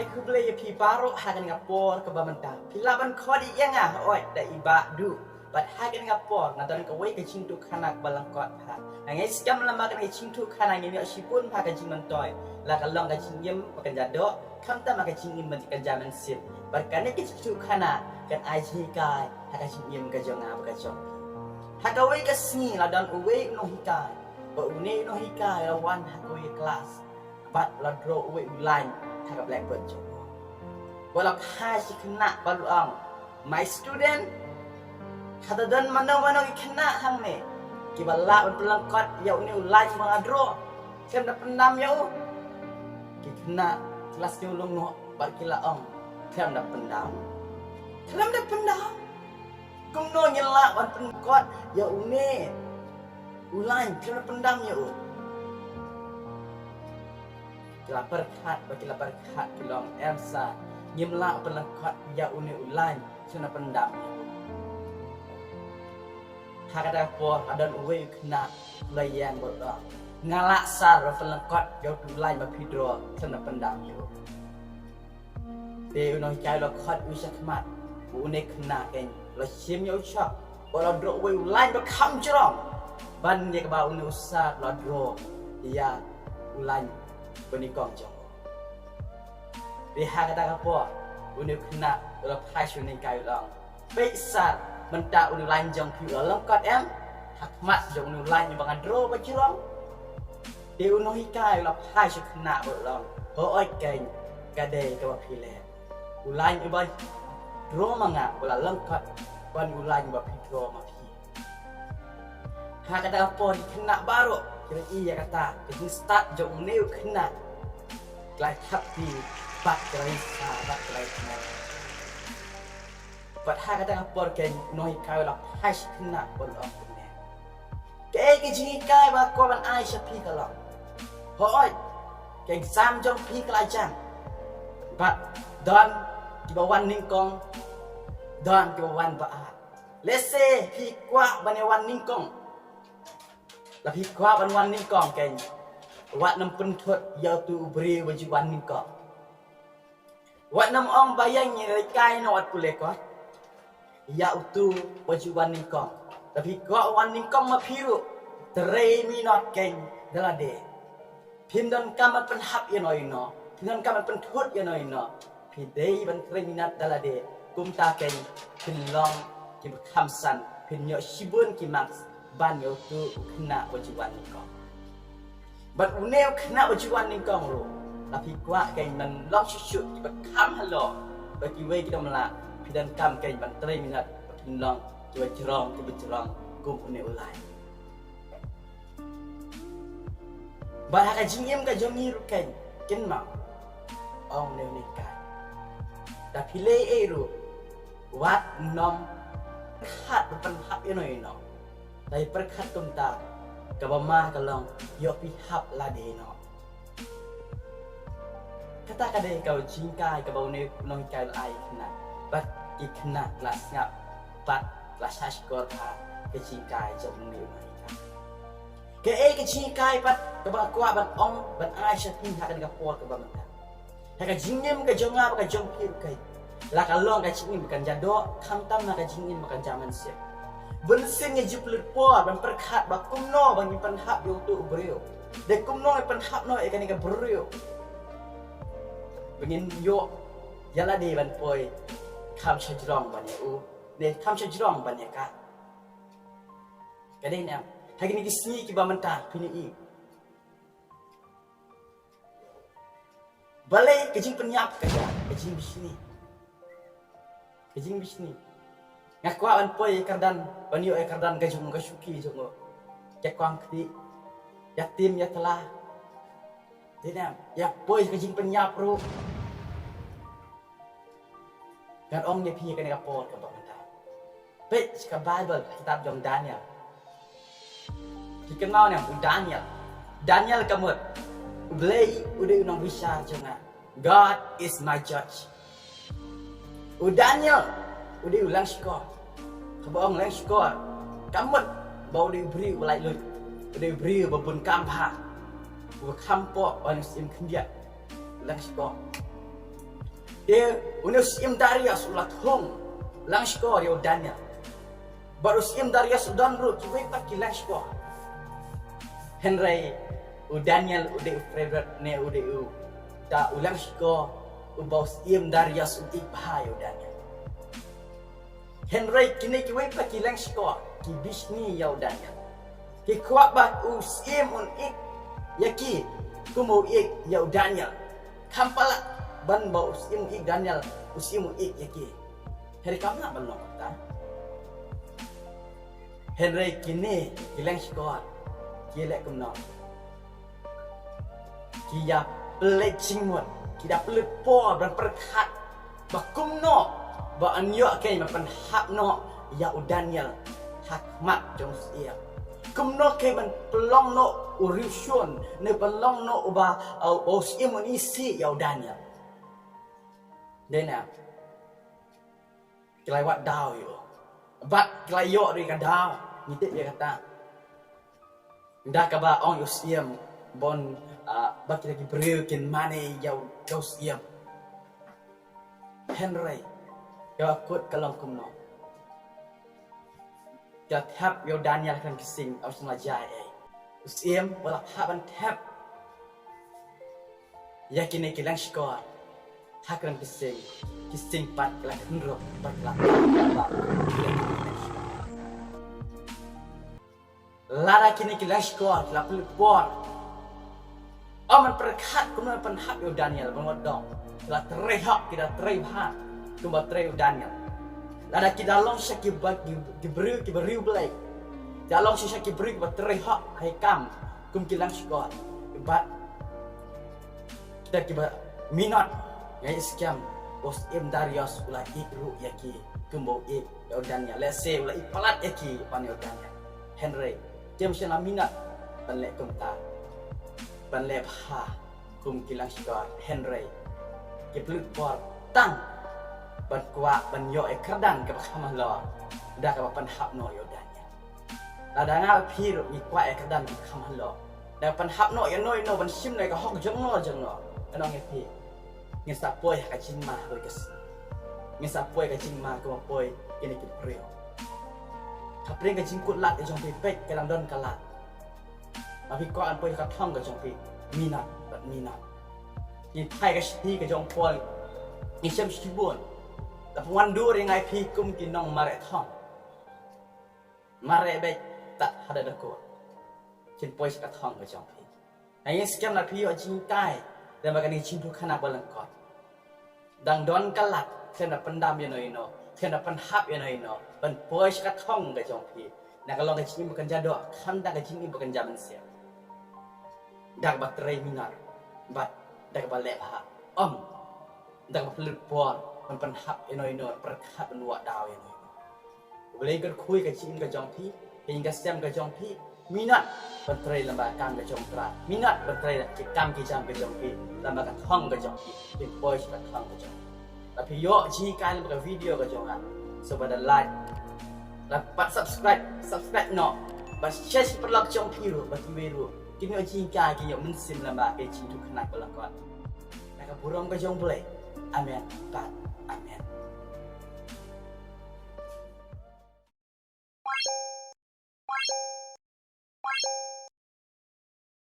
mai ku beli pi baru hagan ngapor ke bamanta pilaban khodi yang oi da iba du bat hagan ngapor nadan ka wei ka chintu khanak balangkot ha ngai skam lama ka chintu khanak ni sipun ha ka jiman toy la ka long ka chingyem pakan jado kham ta ma ka chingyem man ka jaman sip bat ka ne ka chintu khanak kan ai chi kai ha ka chingyem ka jonga ka jong ha ka wei ka sni la dan wei no hikai ba une no hikai la wan ha ko ye kelas bat la dro wei ulan ha ka blackbird jong wala ha si kena baluang my student kata dan mana-mana kena hang ni kibala un pelangkot ya uni ulai mengadro sem da pendam ya kena kelas ni ulung no bal kila ong sem da pendam kung no nyela wan pelangkot ya uni ulai sem da pendam ya kila perkat bakila perkat kilong Elsa nyemla pelangkot ya uni ulai sem da pendam hakada po adan uwe kena layang bodoh ngalak sar pelengkot jauh tulai ma pidro sana pendam yo de uno chai lo khot usakmat une kena ken lo sim yo chak bola dro uwe ulai ba kham jrong ban ye ka ba une usat lo dro ya ulai bani kong jong de hakada po une kena lo passion ni kai lo pe sar menta unu lanjang pi lengkot em hakmat jong unu lan bang adro ba jirong de unu hikai la phai se khna bo long ho oi ken ka de ka ba pi le ulan ba dro manga bola lengkot ban ulan ba pi dro ma pi ha ka da pon khna baru kira iya kata ke start jong neu khna klai thap pi bat klai sa bat klai khna but hakada por ken noi kai la hash kena bon of ne ke ji kai ba ko ban ai sha pi ka la hoi ke sam jong pi ka chan but don ki ba wan ning kong don ki ba wan ba a let's say pi kwa ban wan ning kong la pi kwa ban wan ning kong ken wat nam pun thot ya tu bri wa ji wan ning kong wat nam ong bayang ni kai no wat pule ko ya utu wajiban ningkong tapi kau wan ningkong ma piru tere mi not ken dalade pindan kamat penhap ya noino pindan kamat penthut ya noino pidei ban kriminat dalade kumta ken pinlong ki khamsan pinyo shibun ki max ban yo tu kena wajiban ningkong bat uneu kena wajiban ningkong ro tapi kwa ken man lok shu ki kham halo bagi we kita mela dan kam kai ban tre minat pinlong ki jerong kum une ulai ba ka jingem ka jongi ruken kin ma ong ne ni kai da pile ero wat nom khat pan hap ino ino dai perkhat tum ta ka ba ma ka long yo pi hap la de no kata ka de ka jingkai ka ba ne nong kai ai khna bat ikna kelas ngap pat kelas haskor ha kecikai jom ni mai ke kecikai pat ke ba kwa ban ong ban ai sha tin ha ka por ke ba mata ha ka jingem ka jonga ka jong pir kai la ka long ka chingim kan jado kham tam na ka jingim kan jaman se bun sing ye jiplut po ban perkhat ba kumno ban ni pan hap yo tu breu de kumno pan hap no e kan ka breu bengin yo yala de ban poi kam shajrong banyak ne kam shajrong banyak ka kadang ni hari ni kisni ki ba mentah pini i balai kejing penyap kaja kejing bisni ngakwa an poi kardan banyo e kardan gajung gasuki jongo kekwang kdi yatim ya telah dinam ya poi kejing penyap ru kan om ye pi kan ka por ka ba ta pe ka bible kitab jong Daniel ki mau ne Daniel kamut blei udah unang bisa jonga God is my judge Daniel udah ulang skor ka ba ong lang skor kamut bau di bri ulai lu udah bri babun kampa wa kampo on sim khndia ulang skor dia unus im Darius ulat hong lang skor yo Daniel baru im Darius udan ru kiwe pak lang skor Henry u Daniel ude favorite ne ude u da ulang skor u baus im Darius u ikbha yo Daniel Henry kini kiwe pak lang skor ki bisni yo Daniel ki kuat ba u im un ik yaki kumu ik yo Daniel kampala ban ba usim ik Daniel usim ik yaki Henry kamna ban no ta Henry kini kilang skor kilek kumno kia pelek cingmut kia pelek po dan perkat bakum no ba anyo kai ma pen hak no ya u Daniel hak mak jong sia kumno kai man pelong no urishon ne pelong no ba os imun isi ya u Daniel dena kelai wat dau yo bat kelai yo ri ka dau ngitik dia kata dah kaba ong yusiam bon baki lagi beriukin mane yau kau siam Henry kau akut kalong kumno kau tap yau Daniel kan kising aus ngajai usiam wala haban tap yakin kilang skor hakran kising pat kelak nro pat kelak lara kini kilang skor kelak pelipor aman perkat kumna pen hak yo Daniel bangodong kelak terehak kita terehak kumba tereh Daniel lara kita long syaki bag diberi belai dalong syaki beri ba terehak haikam kum kilang skor bat kita kiba minat ngai scam bos im Darius ulah ikru yaki kumbo ik yo Daniel let's say ulah ipalat yaki pan yo Daniel Henry James na minat panle kumta panle pha kum kilang skor Henry kiplut por tang ban kwa ban yo e kadang ke bakama lo dah ka pan hap no yo Daniel ada nga phir ni kwa e kadang ke bakama lo da pan hap no yo no ban sim nei ka hok jong no anong e phi ngin sa poi ka chin ma ho kes ngin sa poi ka chin ma ko poi ini ki prio ka pring ka chin kut lat e jong pi pek ka lam don ka lat ma pi ko an poi ka thong ka jong pi minat bat minat ni thai ka shi ka jong poi ni sem shi bon ta pwan du ri ngai pi kum ki nong mare thong mare be ta hada da ko chin poi ka thong ka jong pi ai scam na pi o chin kai dan bagani chin tu khana balang ko dang don kalat kena pendam ya no kena penhap ya no pen poi ka thong ka jong pi na ka long ka chin bukan jado kham da ka chin bukan jaman sia dak ba trei minar bat dak ba le ha dak ba pelut por pen penhap ya no perkhat nuwa daw ya no boleh kan kui ka chin ka jong pi hingga stem ka jong pi minat pentrei lamba kam ka jong tra minat pentrei kam ki jam ka jong pi lamba ka thong ka jong pi pen poi ka thong ka jong tapi yo ji kan ba video ka jong an so pada like dapat subscribe no bas share perlak jong pi ru ba ki ru kini ji ka ki yo mun sim lamba ke ji tu khanak balak ko nak burong ka jong boleh amen amen